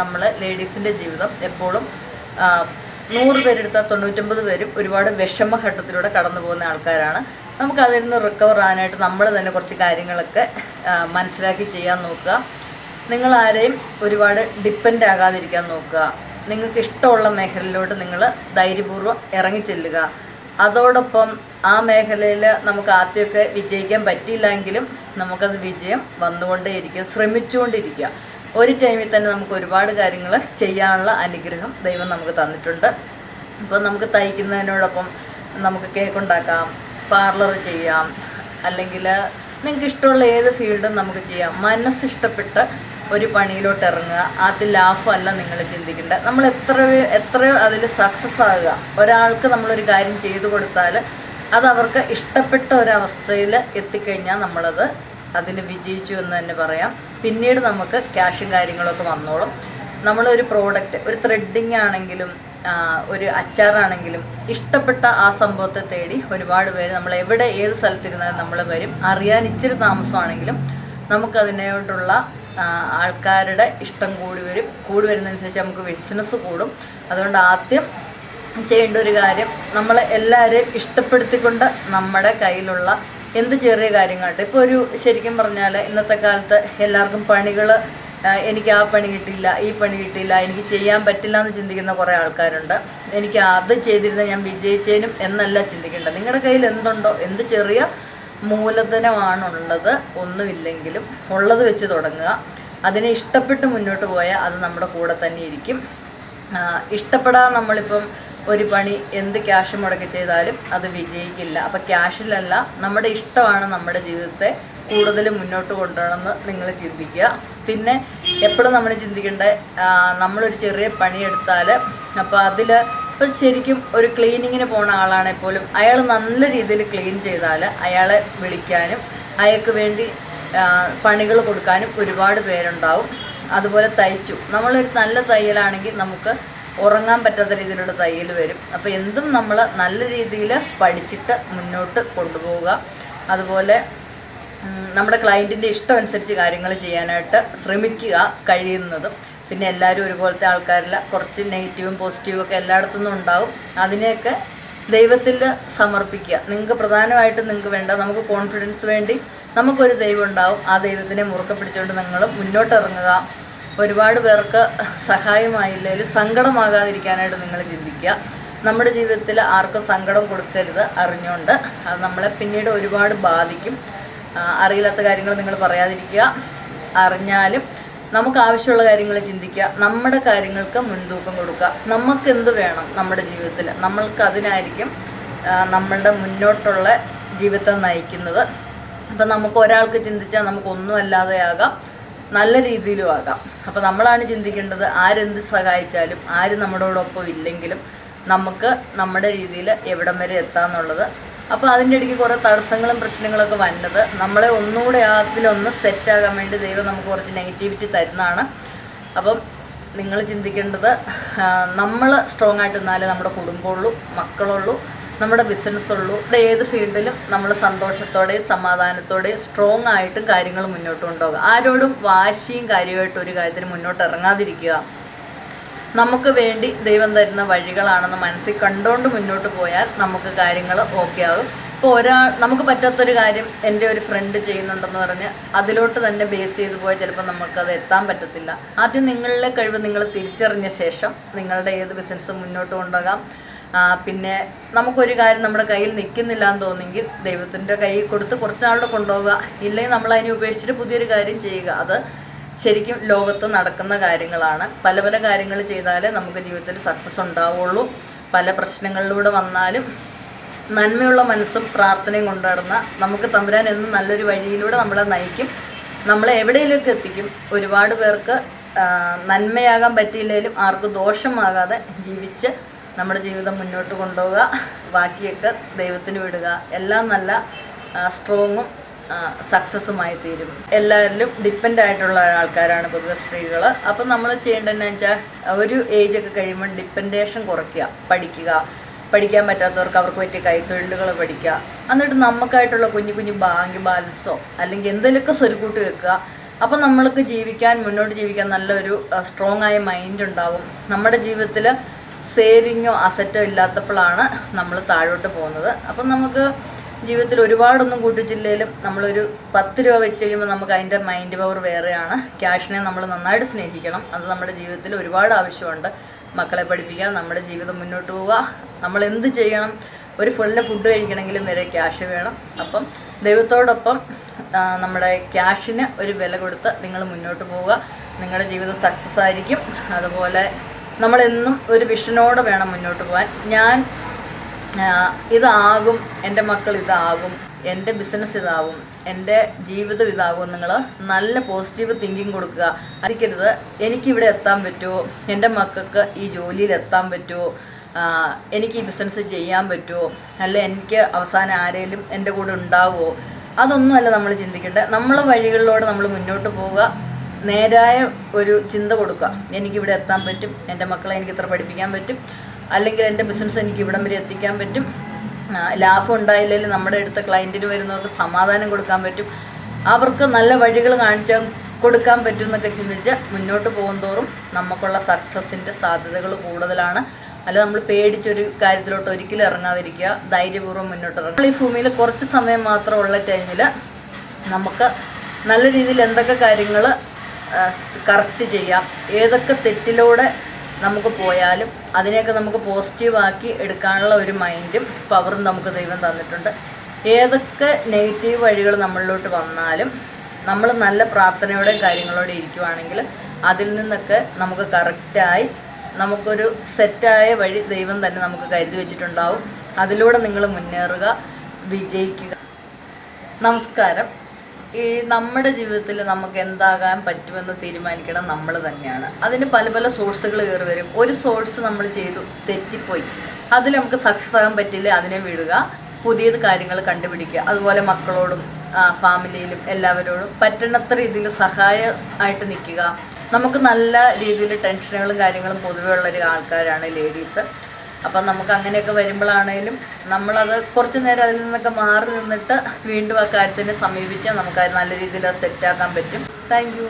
നമ്മൾ ലേഡീസിൻ്റെ ജീവിതം എപ്പോഴും 100 പേരെടുത്താൽ 99 പേരും ഒരുപാട് വിഷമഘട്ടത്തിലൂടെ കടന്നു പോകുന്ന ആൾക്കാരാണ്. നമുക്ക് അതിൽ നിന്ന് റിക്കവർ ആകാനായിട്ട് നമ്മൾ തന്നെ കുറച്ച് കാര്യങ്ങളൊക്കെ മനസ്സിലാക്കി ചെയ്യാൻ നോക്കുക. നിങ്ങൾ ആരെയും ഒരുപാട് ഡിപ്പെൻഡ് ആകാതിരിക്കാൻ നോക്കുക. നിങ്ങൾക്ക് ഇഷ്ടമുള്ള മേഖലയിലോട്ട് നിങ്ങൾ ധൈര്യപൂർവ്വം ഇറങ്ങിച്ചെല്ലുക. അതോടൊപ്പം ആ മേഖലയിൽ നമുക്ക് ആദ്യമൊക്കെ വിജയിക്കാൻ പറ്റിയില്ലെങ്കിലും നമുക്കത് വിജയം വന്നുകൊണ്ടേയിരിക്കുക, ശ്രമിച്ചുകൊണ്ടിരിക്കുക. ഒരു ടൈമിൽ തന്നെ നമുക്ക് ഒരുപാട് കാര്യങ്ങൾ ചെയ്യാനുള്ള അനുഗ്രഹം ദൈവം നമുക്ക് തന്നിട്ടുണ്ട്. ഇപ്പോൾ നമുക്ക് തയ്ക്കുന്നതിനോടൊപ്പം നമുക്ക് കേക്ക് ഉണ്ടാക്കാം, പാർലർ ചെയ്യാം, അല്ലെങ്കിൽ നിങ്ങൾക്ക് ഇഷ്ടമുള്ള ഏത് ഫീൽഡും നമുക്ക് ചെയ്യാം. മനസ്സിഷ്ടപ്പെട്ട് ഒരു പണിയിലോട്ട് ഇറങ്ങുക. ആദ്യം ലാഭമല്ല നിങ്ങൾ ചിന്തിക്കേണ്ടത്. നമ്മൾ എത്രയോ അതിൽ സക്സസ് ആകുക. ഒരാൾക്ക് നമ്മളൊരു കാര്യം ചെയ്തു കൊടുത്താൽ അത് അവർക്ക് ഇഷ്ടപ്പെട്ട ഒരവസ്ഥയിൽ എത്തിക്കഴിഞ്ഞാൽ നമ്മളത് അതിൽ വിജയിച്ചു എന്ന് തന്നെ പറയാം. പിന്നീട് നമുക്ക് ക്യാഷും കാര്യങ്ങളൊക്കെ വന്നോളും. നമ്മളൊരു പ്രോഡക്റ്റ്, ഒരു ത്രെഡിങ് ആണെങ്കിലും ഒരു അച്ചാറാണെങ്കിലും ഇഷ്ടപ്പെട്ട ആ സംഭവത്തെ തേടി ഒരുപാട് പേര് നമ്മൾ എവിടെ ഏത് സ്ഥലത്തിരുന്നാലും നമ്മൾ വരും. അറിയാൻ ഇച്ചിരി താമസമാണെങ്കിലും നമുക്കതിനോടുള്ള ആൾക്കാരുടെ ഇഷ്ടം കൂടി വരുന്നതനുസരിച്ച് നമുക്ക് ബിസിനസ് കൂടും. അതുകൊണ്ട് ആദ്യം ചെയ്യേണ്ട ഒരു കാര്യം, നമ്മൾ എല്ലാവരെയും ഇഷ്ടപ്പെടുത്തിക്കൊണ്ട് നമ്മുടെ കയ്യിലുള്ള എന്ത് ചെറിയ കാര്യങ്ങളുണ്ട്. ഇപ്പോൾ ഒരു ശരിക്കും പറഞ്ഞാൽ ഇന്നത്തെ കാലത്ത് എല്ലാവർക്കും പണികൾ, എനിക്ക് ആ പണി കിട്ടില്ല, ഈ പണി കിട്ടില്ല, എനിക്ക് ചെയ്യാൻ പറ്റില്ല എന്ന് ചിന്തിക്കുന്ന കുറേ ആൾക്കാരുണ്ട്. എനിക്ക് അത് ചെയ്തിരുന്ന ഞാൻ വിജയിച്ചേനും എന്നല്ല ചിന്തിക്കേണ്ടത്. നിങ്ങളുടെ കയ്യിൽ എന്തുണ്ടോ, എന്ത് ചെറിയ മൂലധനമാണുള്ളത്, ഒന്നുമില്ലെങ്കിലും ഉള്ളത് വെച്ച് തുടങ്ങുക. അതിനെ ഇഷ്ടപ്പെട്ട് മുന്നോട്ട് പോയാൽ അത് നമ്മുടെ കൂടെ തന്നെ ഇരിക്കും. ഇഷ്ടപ്പെടാതെ നമ്മളിപ്പം ഒരു പണി എന്ത് ക്യാഷ് മുടക്കി ചെയ്താലും അത് വിജയിക്കില്ല. അപ്പം ക്യാഷിലല്ല, നമ്മുടെ ഇഷ്ടമാണ് നമ്മുടെ ജീവിതത്തെ കൂടുതൽ മുന്നോട്ട് കൊണ്ടുപോകണമെന്ന് നിങ്ങൾ ചിന്തിക്കുക. പിന്നെ എപ്പോഴും നമ്മൾ ചിന്തിക്കേണ്ടത്, നമ്മളൊരു ചെറിയ പണിയെടുത്താൽ അപ്പോൾ അതിൽ ഇപ്പം ശരിക്കും ഒരു ക്ലീനിങ്ങിന് പോകുന്ന ആളാണെങ്കിൽ പോലും അയാൾ നല്ല രീതിയിൽ ക്ലീൻ ചെയ്താൽ അയാളെ വിളിക്കാനും അയാൾക്ക് വേണ്ടി പണികൾ കൊടുക്കാനും ഒരുപാട് പേരുണ്ടാവും. അതുപോലെ തയ്ച്ചു, നമ്മളൊരു നല്ല തയ്യലാണെങ്കിൽ നമുക്ക് ഉറങ്ങാൻ പറ്റാത്ത രീതിയിലുള്ള തയ്യൽ വരും. അപ്പോൾ എന്തും നമ്മൾ നല്ല രീതിയിൽ പഠിച്ചിട്ട് മുന്നോട്ട് കൊണ്ടുപോവുക. അതുപോലെ നമ്മുടെ ക്ലയൻറ്റിൻ്റെ ഇഷ്ടം അനുസരിച്ച് കാര്യങ്ങൾ ചെയ്യാനായിട്ട് ശ്രമിക്കുക കഴിയുന്നതും. പിന്നെ എല്ലാവരും ഒരുപോലത്തെ ആൾക്കാരില്ല, കുറച്ച് നെഗറ്റീവും പോസിറ്റീവും ഒക്കെ എല്ലായിടത്തുനിന്നും ഉണ്ടാവും. അതിനെയൊക്കെ ദൈവത്തിൽ സമർപ്പിക്കുക. നിങ്ങൾക്ക് പ്രധാനമായിട്ടും നിങ്ങൾക്ക് വേണ്ട, നമുക്ക് കോൺഫിഡൻസ് വേണ്ടി നമുക്കൊരു ദൈവം ഉണ്ടാവും. ആ ദൈവത്തിനെ മുറുക്കെ പിടിച്ചുകൊണ്ട് നിങ്ങൾ മുന്നോട്ടിറങ്ങുക. ഒരുപാട് പേർക്ക് സഹായമായില്ലെങ്കിൽ സങ്കടമാകാതിരിക്കാനായിട്ട് നിങ്ങൾ ചിന്തിക്കുക. നമ്മുടെ ജീവിതത്തിൽ ആർക്കും സങ്കടം കൊടുക്കരുത് അറിഞ്ഞുകൊണ്ട്. അത് നമ്മളെ പിന്നീട് ഒരുപാട് ബാധിക്കും. അറിയില്ലാത്ത കാര്യങ്ങൾ നിങ്ങൾ പറയാതിരിക്കുക. അറിഞ്ഞാലും നമുക്ക് ആവശ്യമുള്ള കാര്യങ്ങൾ ചിന്തിക്കുക. നമ്മുടെ കാര്യങ്ങൾക്ക് മുൻതൂക്കം കൊടുക്കുക. നമുക്കെന്ത് വേണം നമ്മുടെ ജീവിതത്തിൽ, നമ്മൾക്ക് അതിനായിരിക്കും നമ്മളുടെ മുന്നോട്ടുള്ള ജീവിതത്തെ നയിക്കുന്നത്. അപ്പം നമുക്ക് ഒരാൾക്ക് ചിന്തിച്ചാൽ നമുക്കൊന്നും അല്ലാതെയാകാം, നല്ല രീതിയിലും ആകാം. അപ്പോൾ നമ്മളാണ് ചിന്തിക്കേണ്ടത്, ആരെന്ത് സഹായിച്ചാലും ആര് നമ്മളോടൊപ്പം ഇല്ലെങ്കിലും നമുക്ക് നമ്മുടെ രീതിയിൽ എവിടം വരെ എത്താമെന്നുള്ളത്. അപ്പോൾ അതിൻ്റെ ഇടയ്ക്ക് കുറേ തടസ്സങ്ങളും പ്രശ്നങ്ങളൊക്കെ വന്നത് നമ്മളെ ഒന്നുകൂടെ അതിലൊന്ന് സെറ്റാകാൻ വേണ്ടി ദൈവം നമുക്ക് കുറച്ച് നെഗറ്റിവിറ്റി തരുന്നതാണ്. അപ്പം നിങ്ങൾ ചിന്തിക്കേണ്ടത്, നമ്മൾ സ്ട്രോങ് ആയിട്ട് നിന്നാലേ നമ്മുടെ കുടുംബമുള്ളൂ, മക്കളുള്ളൂ, നമ്മുടെ ബിസിനസ്സുള്ളൂ. ഏത് ഫീൽഡിലും നമ്മൾ സന്തോഷത്തോടെയും സമാധാനത്തോടെയും സ്ട്രോങ് ആയിട്ടും കാര്യങ്ങൾ മുന്നോട്ട് കൊണ്ടുപോകുക. ആരോടും വാശിയും കാര്യമായിട്ട് ഒരു കാര്യത്തിന് മുന്നോട്ട് ഇറങ്ങാതിരിക്കുക. നമുക്ക് വേണ്ടി ദൈവം തരുന്ന വഴികളാണെന്ന് മനസ്സിൽ കണ്ടുകൊണ്ട് മുന്നോട്ട് പോയാൽ നമുക്ക് കാര്യങ്ങൾ ഓക്കെ ആകും. ഇപ്പോൾ നമുക്ക് പറ്റാത്തൊരു കാര്യം എൻ്റെ ഒരു ഫ്രണ്ട് ചെയ്യുന്നുണ്ടെന്ന് പറഞ്ഞ് അതിലോട്ട് തന്നെ ബേസ് ചെയ്ത് പോയാൽ ചിലപ്പോൾ നമുക്കത് എത്താൻ പറ്റത്തില്ല. ആദ്യം നിങ്ങളിലെ കഴിവ് നിങ്ങൾ തിരിച്ചറിഞ്ഞ ശേഷം നിങ്ങളുടെ ഏത് ബിസിനസ്സും മുന്നോട്ട് കൊണ്ടുപോകാം. പിന്നെ നമുക്കൊരു കാര്യം നമ്മുടെ കയ്യിൽ നിൽക്കുന്നില്ല എന്ന് തോന്നിയെങ്കിൽ ദൈവത്തിൻ്റെ കയ്യിൽ കൊടുത്ത് കുറച്ചാളുടെ കൊണ്ടുപോകുക. ഇല്ലെങ്കിൽ നമ്മൾ അതിനെ ഉപേക്ഷിച്ചിട്ട് പുതിയൊരു കാര്യം ചെയ്യുക. അത് ശരിക്കും ലോകത്ത് നടക്കുന്ന കാര്യങ്ങളാണ്. പല പല കാര്യങ്ങൾ ചെയ്താലേ നമുക്ക് ജീവിതത്തിൽ സക്സസ് ഉണ്ടാവുള്ളൂ. പല പ്രശ്നങ്ങളിലൂടെ വന്നാലും നന്മയുള്ള മനസ്സും പ്രാർത്ഥനയും കൊണ്ടുനടന്ന നമുക്ക് തമ്പുരാൻ എന്നും നല്ലൊരു വഴിയിലൂടെ നമ്മളെ നയിക്കും, നമ്മളെ എവിടെയെങ്കിലുമൊക്കെ എത്തിക്കും. ഒരുപാട് പേർക്ക് നന്മയാകാൻ പറ്റിയില്ലെങ്കിലും ആർക്കും ദോഷമാകാതെ ജീവിച്ച് നമ്മുടെ ജീവിതം മുന്നോട്ട് കൊണ്ടുപോവുക. ബാക്കിയൊക്കെ ദൈവത്തിന് വിടുക. എല്ലാം നല്ല സ്ട്രോങ്ങും സക്സസ്സുമായി തീരും. എല്ലാവരിലും ഡിപ്പെൻഡ് ആയിട്ടുള്ള ആൾക്കാരാണ് പൊതുവെ സ്ത്രീകൾ. അപ്പം നമ്മൾ ചെയ്യേണ്ടതെന്ന് വെച്ചാൽ ഒരു ഏജൊക്കെ കഴിയുമ്പോൾ ഡിപ്പെൻഡേഷൻ കുറയ്ക്കുക, പഠിക്കാൻ പറ്റാത്തവർക്ക് അവർക്ക് പറ്റിയ കൈത്തൊഴിലുകൾ പഠിക്കുക. എന്നിട്ട് നമുക്കായിട്ടുള്ള കുഞ്ഞു കുഞ്ഞു ബാങ്ക് ബാലൻസോ അല്ലെങ്കിൽ എന്തെങ്കിലുമൊക്കെ സ്വരുക്കൂട്ടി വെക്കുക. അപ്പം നമ്മൾക്ക് മുന്നോട്ട് ജീവിക്കാൻ നല്ലൊരു സ്ട്രോങ് ആയ മൈൻഡ് ഉണ്ടാവും. നമ്മുടെ ജീവിതത്തിൽ സേവിങ്ങോ അസറ്റോ ഇല്ലാത്തപ്പോഴാണ് നമ്മൾ താഴോട്ട് പോകുന്നത്. അപ്പം നമുക്ക് ജീവിതത്തിൽ ഒരുപാടൊന്നും കൂട്ടിച്ചില്ലേലും നമ്മളൊരു 10 രൂപ വെച്ച് കഴിയുമ്പോൾ നമുക്ക് അതിൻ്റെ മൈൻഡ് പവർ വേറെയാണ്. ക്യാഷിനെ നമ്മൾ നന്നായിട്ട് സ്നേഹിക്കണം. അത് നമ്മുടെ ജീവിതത്തിൽ ഒരുപാട് ആവശ്യമുണ്ട്. മക്കളെ പഠിപ്പിക്കുക, നമ്മുടെ ജീവിതം മുന്നോട്ട് പോവുക. നമ്മൾ എന്ത് ചെയ്യണം, ഒരു ഫുഡ് കഴിക്കണമെങ്കിലും വരെ ക്യാഷ് വേണം. അപ്പം ദൈവത്തോടൊപ്പം നമ്മുടെ ക്യാഷിന് ഒരു വില കൊടുത്ത് നിങ്ങൾ മുന്നോട്ട് പോവുക. നിങ്ങളുടെ ജീവിതം സക്സസ് ആയിരിക്കും. അതുപോലെ നമ്മളെന്നും ഒരു വിഷനോടെ വേണം മുന്നോട്ട് പോകാൻ. ഞാൻ ഇതാകും, എൻ്റെ മക്കൾ ഇതാകും, എൻ്റെ ബിസിനസ് ഇതാവും, എൻ്റെ ജീവിതം ഇതാകും. നിങ്ങൾ നല്ല പോസിറ്റീവ് തിങ്കിങ് കൊടുക്കുക. അതിക്കരുത് എനിക്കിവിടെ എത്താൻ പറ്റുമോ, എൻ്റെ മക്കൾക്ക് ഈ ജോലിയിൽ എത്താൻ പറ്റുമോ, എനിക്ക് ഈ ബിസിനസ് ചെയ്യാൻ പറ്റുമോ, അല്ല എനിക്ക് അവസാനം ആരെങ്കിലും എൻ്റെ കൂടെ ഉണ്ടാവുമോ, അതൊന്നുമല്ല നമ്മൾ ചിന്തിക്കേണ്ടത്. നമ്മളെ വഴികളിലൂടെ നമ്മൾ മുന്നോട്ട് പോവുക. നേരായ ഒരു ചിന്ത കൊടുക്കുക. എനിക്കിവിടെ എത്താൻ പറ്റും, എൻ്റെ മക്കളെ എനിക്ക് ഇത്ര പഠിപ്പിക്കാൻ പറ്റും, അല്ലെങ്കിൽ എൻ്റെ ബിസിനസ് എനിക്ക് ഇവിടം വരെ എത്തിക്കാൻ പറ്റും, ലാഭം ഉണ്ടായില്ലെങ്കിൽ നമ്മുടെ അടുത്ത ക്ലയൻറ്റിന് വരുന്നവർക്ക് സമാധാനം കൊടുക്കാൻ പറ്റും, അവർക്ക് നല്ല വഴികൾ കാണിച്ചു കൊടുക്കാൻ പറ്റും എന്നൊക്കെ ചിന്തിച്ച് മുന്നോട്ട് പോകുന്തോറും നമുക്കുള്ള സക്സസിൻ്റെ സാധ്യതകൾ കൂടുതലാണ്. അല്ല നമ്മൾ പേടിച്ചൊരു കാര്യത്തിലോട്ട് ഒരിക്കലും ഇറങ്ങാതിരിക്കുക. ധൈര്യപൂർവ്വം മുന്നോട്ട് ഇറങ്ങുക. നമ്മൾ ഈ ഭൂമിയിൽ കുറച്ച് സമയം മാത്രമുള്ള ടൈമിൽ നമുക്ക് നല്ല രീതിയിൽ എന്തൊക്കെ കാര്യങ്ങൾ കറക്റ്റ് ചെയ്യാം, ഏതൊക്കെ തെറ്റിലൂടെ നമുക്ക് പോയാലും അതിനെയൊക്കെ നമുക്ക് പോസിറ്റീവാക്കി എടുക്കാനുള്ള ഒരു മൈൻഡും പവറും നമുക്ക് ദൈവം തന്നിട്ടുണ്ട്. ഏതൊക്കെ നെഗറ്റീവ് വഴികൾ നമ്മളിലോട്ട് വന്നാലും നമ്മൾ നല്ല പ്രാർത്ഥനയോടെയും കാര്യങ്ങളോടെ ഇരിക്കുവാണെങ്കിൽ അതിൽ നിന്നൊക്കെ നമുക്ക് കറക്റ്റായി നമുക്കൊരു സെറ്റായ വഴി ദൈവം തന്നെ നമുക്ക് കരുതി വെച്ചിട്ടുണ്ടാവും. അതിലൂടെ നിങ്ങൾ മുന്നേറുക, വിജയിക്കുക. നമസ്കാരം. ഈ നമ്മുടെ ജീവിതത്തിൽ നമുക്ക് എന്താകാൻ പറ്റുമെന്ന് തീരുമാനിക്കണം നമ്മൾ തന്നെയാണ്. അതിന് പല പല സോഴ്സുകൾ കയറി വരും. ഒരു സോഴ്സ് നമ്മൾ ചെയ്തു തെറ്റിപ്പോയി, അതിൽ നമുക്ക് സക്സസ് ആകാൻ പറ്റില്ല, അതിനെ വിടുക, പുതിയത് കാര്യങ്ങൾ കണ്ടുപിടിക്കുക. അതുപോലെ മക്കളോടും ഫാമിലിയിലും എല്ലാവരോടും പറ്റുന്നത്ര രീതിയിൽ സഹായമായിട്ട് നിൽക്കുക. നമുക്ക് നല്ല രീതിയിൽ ടെൻഷനുകളും കാര്യങ്ങളും പൊതുവേ ഉള്ളൊരു ആൾക്കാരാണ് ലേഡീസ്. അപ്പം നമുക്ക് അങ്ങനെയൊക്കെ വരുമ്പോഴാണേലും നമ്മളത് കുറച്ച് നേരം അതിൽ നിന്നൊക്കെ മാറി നിന്നിട്ട് വീണ്ടും ആ കാര്യത്തിനെ സമീപിച്ചാൽ നമുക്കത് നല്ല രീതിയിൽ സെറ്റാക്കാൻ പറ്റും. Thank you.